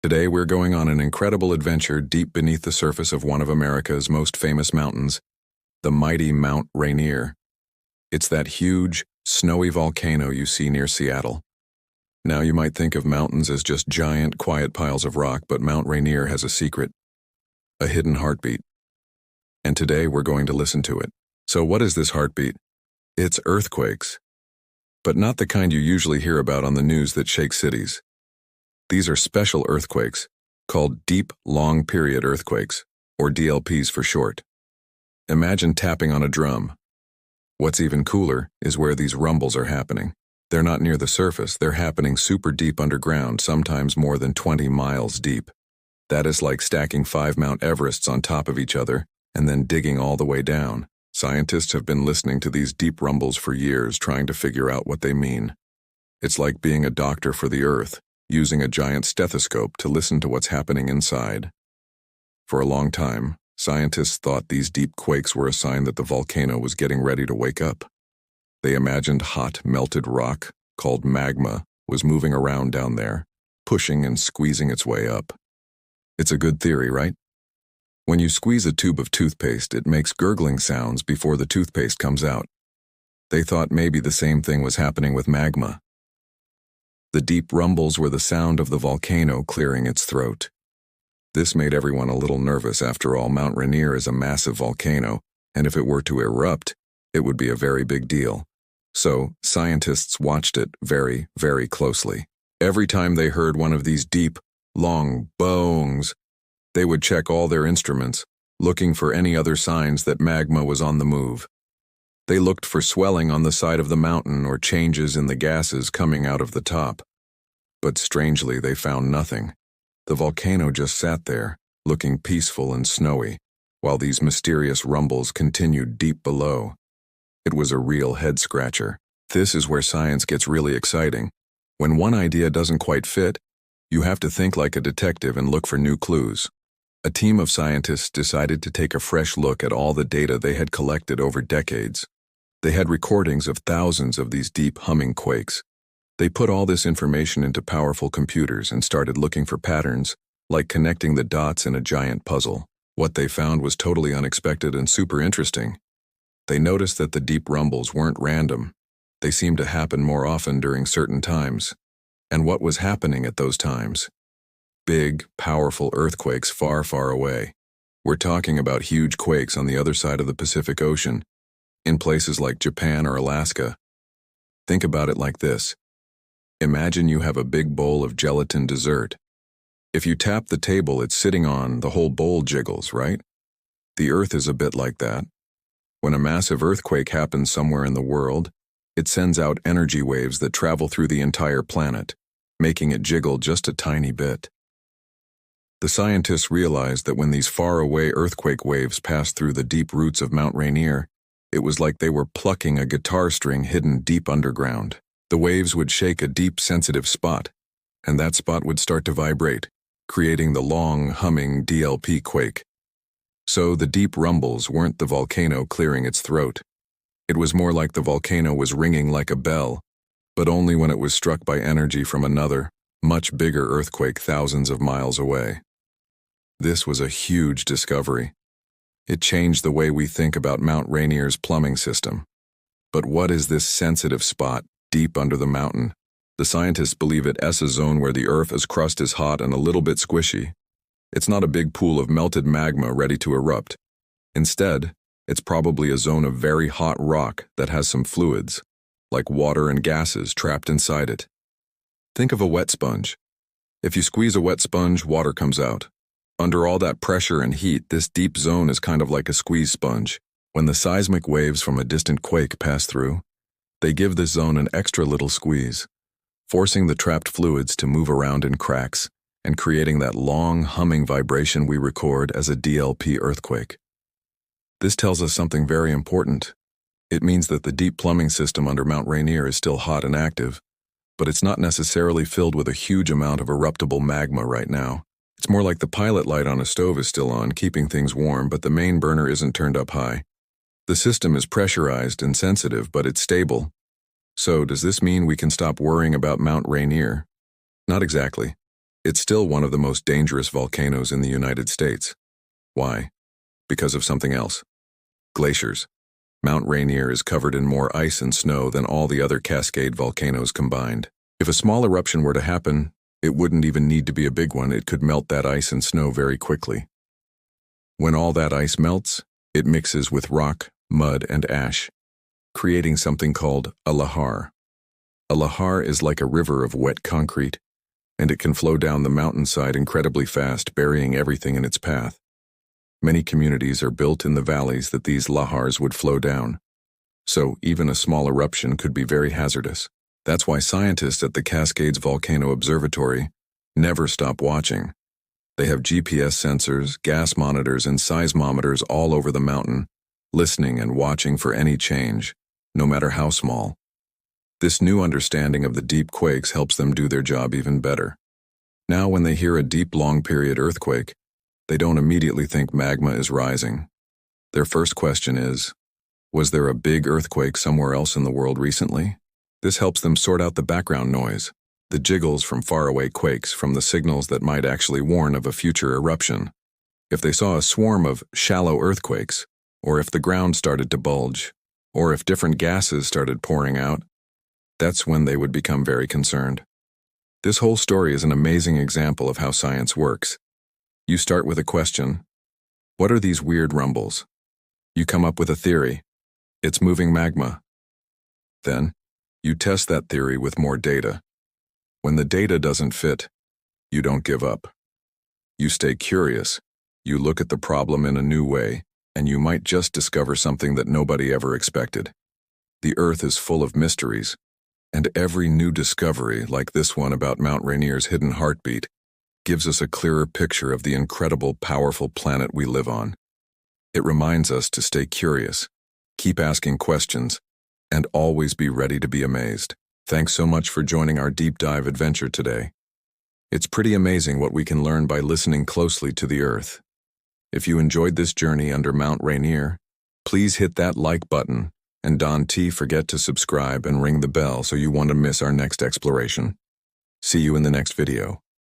Today we're going on an incredible adventure deep beneath the surface of one of America's most famous mountains, the mighty Mount Rainier. It's that huge, snowy volcano you see near Seattle. Now you might think of mountains as just giant, quiet piles of rock, but Mount Rainier has a secret, a hidden heartbeat. And today we're going to listen to it. So what is this heartbeat? It's earthquakes. But not the kind you usually hear about on the news that shake cities. These are special earthquakes, called deep, long-period earthquakes, or DLPs for short. Imagine tapping on a drum. What's even cooler is where these rumbles are happening. They're not near the surface, they're happening super deep underground, sometimes more than 20 miles deep. That is like stacking 5 Mount Everests on top of each other and then digging all the way down. Scientists have been listening to these deep rumbles for years, trying to figure out what they mean. It's like being a doctor for the Earth, using a giant stethoscope to listen to what's happening inside. For a long time, scientists thought these deep quakes were a sign that the volcano was getting ready to wake up. They imagined hot, melted rock, called magma, was moving around down there, pushing and squeezing its way up. It's a good theory, right? When you squeeze a tube of toothpaste, it makes gurgling sounds before the toothpaste comes out. They thought maybe the same thing was happening with magma. The deep rumbles were the sound of the volcano clearing its throat. This made everyone a little nervous. After all, Mount Rainier is a massive volcano, and if it were to erupt, it would be a very big deal. So, scientists watched it very, very closely. Every time they heard one of these deep, long boongs, they would check all their instruments, looking for any other signs that magma was on the move. They looked for swelling on the side of the mountain or changes in the gases coming out of the top. But strangely, they found nothing. The volcano just sat there, looking peaceful and snowy, while these mysterious rumbles continued deep below. It was a real head-scratcher. This is where science gets really exciting. When one idea doesn't quite fit, you have to think like a detective and look for new clues. A team of scientists decided to take a fresh look at all the data they had collected over decades. They had recordings of thousands of these deep humming quakes. They put all this information into powerful computers and started looking for patterns, like connecting the dots in a giant puzzle. What they found was totally unexpected and super interesting. They noticed that the deep rumbles weren't random. They seemed to happen more often during certain times. And what was happening at those times? Big, powerful earthquakes far, far away. We're talking about huge quakes on the other side of the Pacific Ocean, in places like Japan or Alaska. Think about it like this. Imagine you have a big bowl of gelatin dessert. If you tap the table it's sitting on, the whole bowl jiggles, right? The Earth is a bit like that. When a massive earthquake happens somewhere in the world, it sends out energy waves that travel through the entire planet, making it jiggle just a tiny bit. The scientists realized that when these far-away earthquake waves passed through the deep roots of Mount Rainier, it was like they were plucking a guitar string hidden deep underground. The waves would shake a deep, sensitive spot, and that spot would start to vibrate, creating the long, humming DLP quake. So the deep rumbles weren't the volcano clearing its throat. It was more like the volcano was ringing like a bell, but only when it was struck by energy from another, much bigger earthquake thousands of miles away. This was a huge discovery. It changed the way we think about Mount Rainier's plumbing system. But what is this sensitive spot deep under the mountain? The scientists believe it's a zone where the Earth's crust is hot and a little bit squishy. It's not a big pool of melted magma ready to erupt. Instead, it's probably a zone of very hot rock that has some fluids, like water and gases trapped inside it. Think of a wet sponge. If you squeeze a wet sponge, water comes out. Under all that pressure and heat, this deep zone is kind of like a squeeze sponge. When the seismic waves from a distant quake pass through, they give this zone an extra little squeeze, forcing the trapped fluids to move around in cracks and creating that long, humming vibration we record as a DLP earthquake. This tells us something very important. It means that the deep plumbing system under Mount Rainier is still hot and active, but it's not necessarily filled with a huge amount of eruptible magma right now. It's more like the pilot light on a stove is still on, keeping things warm, but the main burner isn't turned up high. The system is pressurized and sensitive, but it's stable. So, does this mean we can stop worrying about Mount Rainier? Not exactly. It's still one of the most dangerous volcanoes in the United States. Why? Because of something else. Glaciers. Mount Rainier is covered in more ice and snow than all the other Cascade volcanoes combined. If a small eruption were to happen, it wouldn't even need to be a big one. It could melt that ice and snow very quickly. When all that ice melts, it mixes with rock, mud, and ash, creating something called a lahar. A lahar is like a river of wet concrete, and it can flow down the mountainside incredibly fast, burying everything in its path. Many communities are built in the valleys that these lahars would flow down, so even a small eruption could be very hazardous. That's why scientists at the Cascades Volcano Observatory never stop watching. They have GPS sensors, gas monitors, and seismometers all over the mountain, listening and watching for any change, no matter how small. This new understanding of the deep quakes helps them do their job even better. Now when they hear a deep long-period earthquake, they don't immediately think magma is rising. Their first question is, was there a big earthquake somewhere else in the world recently? This helps them sort out the background noise, the jiggles from faraway quakes, from the signals that might actually warn of a future eruption. If they saw a swarm of shallow earthquakes, or if the ground started to bulge, or if different gases started pouring out, that's when they would become very concerned. This whole story is an amazing example of how science works. You start with a question. What are these weird rumbles? You come up with a theory. It's moving magma. Then, you test that theory with more data. When the data doesn't fit, you don't give up. You stay curious. You look at the problem in a new way, and you might just discover something that nobody ever expected. The Earth is full of mysteries, and every new discovery, like this one about Mount Rainier's hidden heartbeat, gives us a clearer picture of the incredible, powerful planet we live on. It reminds us to stay curious, keep asking questions, and always be ready to be amazed. Thanks so much for joining our deep dive adventure today. It's pretty amazing what we can learn by listening closely to the Earth. If you enjoyed this journey under Mount Rainier, please hit that like button, and don't forget to subscribe and ring the bell so you won't miss our next exploration. See you in the next video.